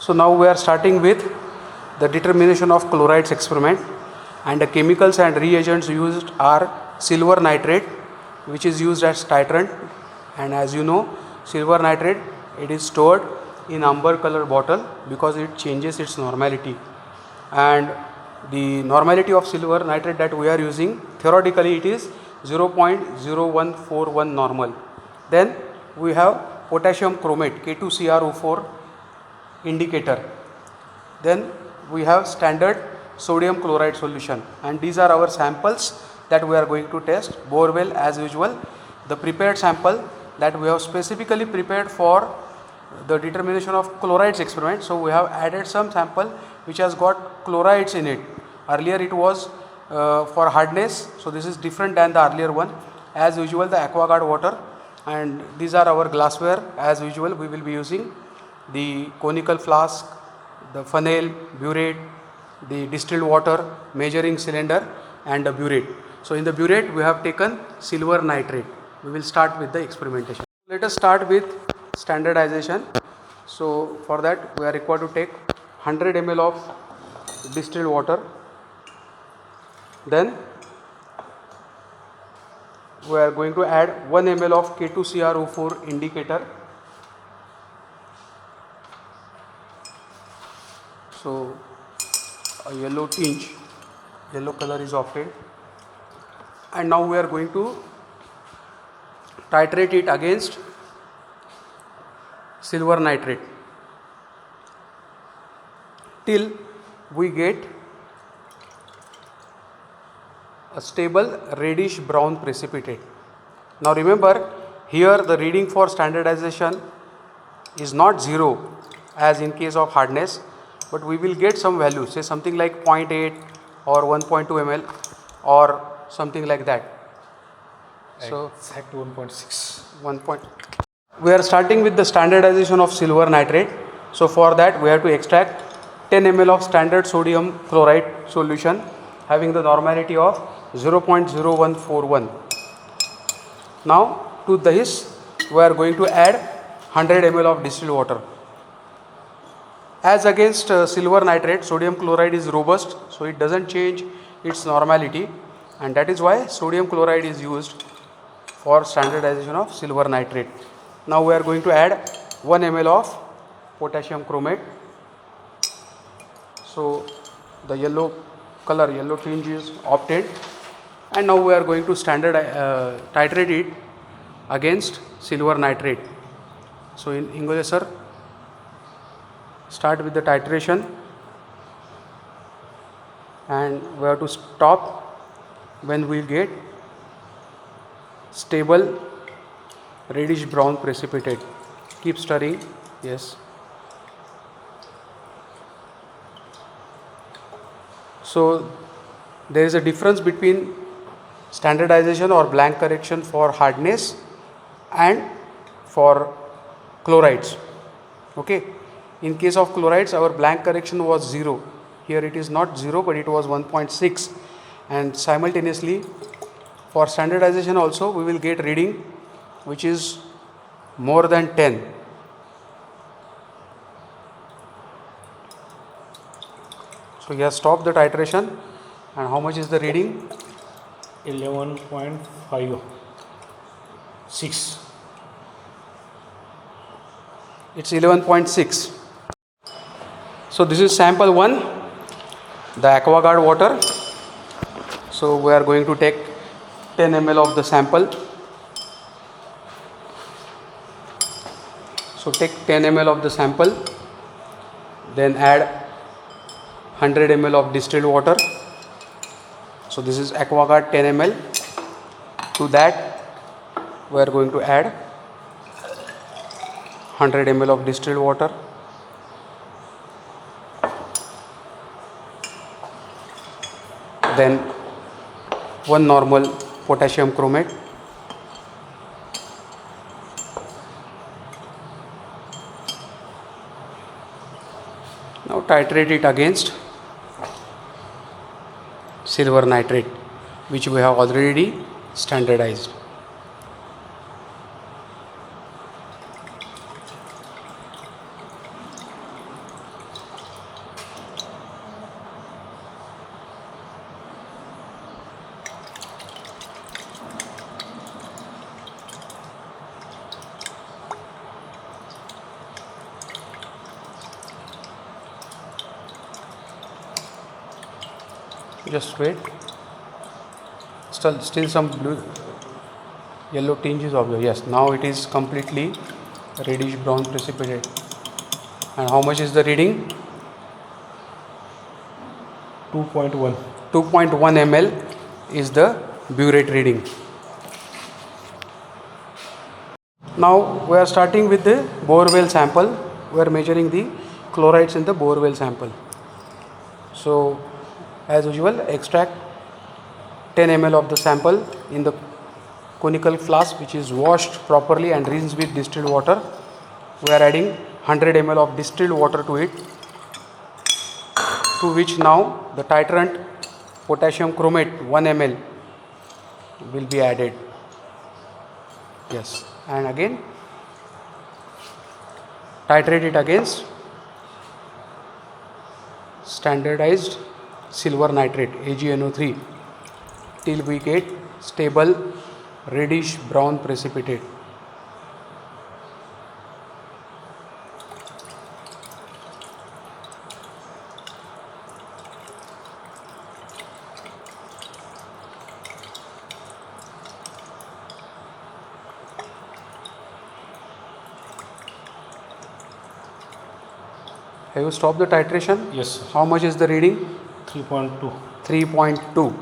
So now we are starting with the determination of chlorides experiment, and the chemicals and reagents used are silver nitrate, which is used as titrant. And as you know, silver nitrate, it is stored in amber color bottle because it changes its normality, and the normality of silver nitrate that we are using, theoretically it is 0.0141 normal. Then we have potassium chromate K2CrO4 indicator. Then we have standard sodium chloride solution, and these are our samples that we are going to test. Borewell as usual, the prepared sample that we have specifically prepared for the determination of chlorides experiment. So we have added some sample which has got chlorides in it. Earlier it was for hardness, so this is different than the earlier one. As usual, the AquaGuard water, and these are our glassware. As usual, we will be using the conical flask, the funnel, burette, the distilled water, measuring cylinder, and the burette. So in the burette we have taken silver nitrate. We will start with the experimentation. Let us start with standardization. So for that we are required to take 100 ml of distilled water. Then we are going to add 1 ml of K2CrO4 indicator. So a yellow tinge, yellow color is obtained, and now we are going to titrate it against silver nitrate till we get a stable reddish brown precipitate. Now remember, here the reading for standardization is not 0 as in case of hardness, but we will get some value, say something like 0.8 or 1.2 ml or something like that. So exact 1.6. 1. We are starting with the standardization of silver nitrate. So for that we have to extract 10 ml of standard sodium chloride solution having the normality of 0.0141. Now to this we are going to add 100 ml of distilled water. As against silver nitrate, sodium chloride is robust, so it doesn't change its normality, and that is why sodium chloride is used for standardization of silver nitrate. Now we are going to add 1 ml of potassium chromate. So the yellow color, yellow tinge is obtained, and now we are going to titrate it against silver nitrate. So in Ingole sir, start with the titration, and we have to stop when we get stable reddish brown precipitate. Keep stirring. Yes. So there is a difference between standardization or blank correction for hardness and for chlorides. Okay. In case of chlorides, our blank correction was 0. Here it is not 0, but it was 1.6. And simultaneously, for standardization also, we will get reading which is more than 10. So here stop the titration, and how much is the reading? 11.56. It's 11.6. So this is sample 1, the AquaGuard water. So we are going to take 10 ml of the sample. So take 10 ml of the sample, then add 100 ml of distilled water. So this is AquaGuard 10 ml. To that we are going to add 100 ml of distilled water. Then 1 normal potassium chromate. Now titrate it against silver nitrate, which we have already standardized. Just wait. Still some blue, yellow tinges of the, yes, now it is completely reddish brown precipitate. And how much is the reading? 2.1. 2.1 ml is the burette reading. Now we are starting with the borewell sample. We are measuring the chlorides in the borewell sample. So as usual, extract 10 ml of the sample in the conical flask, which is washed properly and rinsed with distilled water. We are adding 100 ml of distilled water to it, to which now the titrant potassium chromate 1 ml will be added. Yes, and again titrate it against standardized silver nitrate AgNO3 till we get stable reddish brown precipitate. Have you stopped the titration? Yes, sir. How much is the reading? 3.2. 3.2.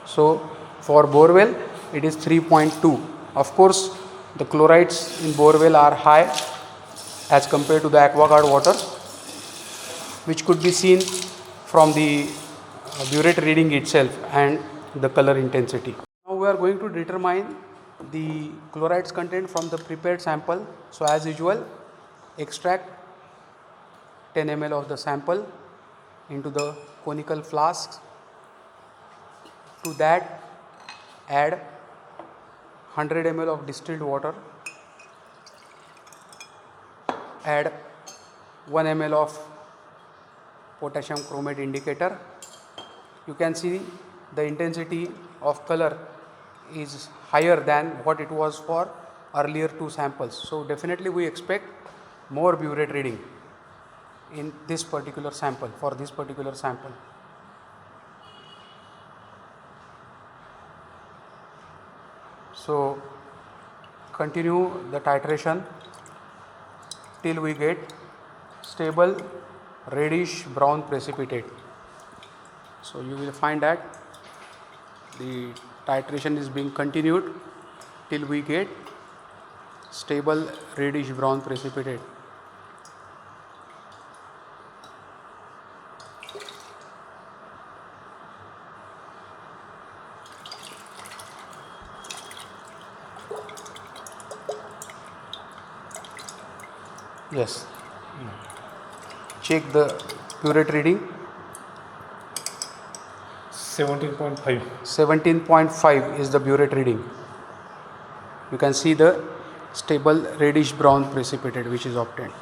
So for borewell it is 3.2. Of course the chlorides in borewell are high as compared to the AquaGuard water, which could be seen from the burette reading itself and the color intensity. Now we are going to determine the chlorides content from the prepared sample. So as usual, extract 10 ml of the sample into the conical flasks. To that add 100 ml of distilled water, add 1 ml of potassium chromate indicator. You can see the intensity of color is higher than what it was for earlier two samples. So definitely we expect more burette reading in this particular sample, for this particular sample. So continue the titration till we get stable reddish brown precipitate. So you will find that the titration is being continued till we get stable reddish brown precipitate. Yes. Check the burette reading. 17.5. 17.5 is the burette reading. You can see the stable reddish brown precipitate which is obtained.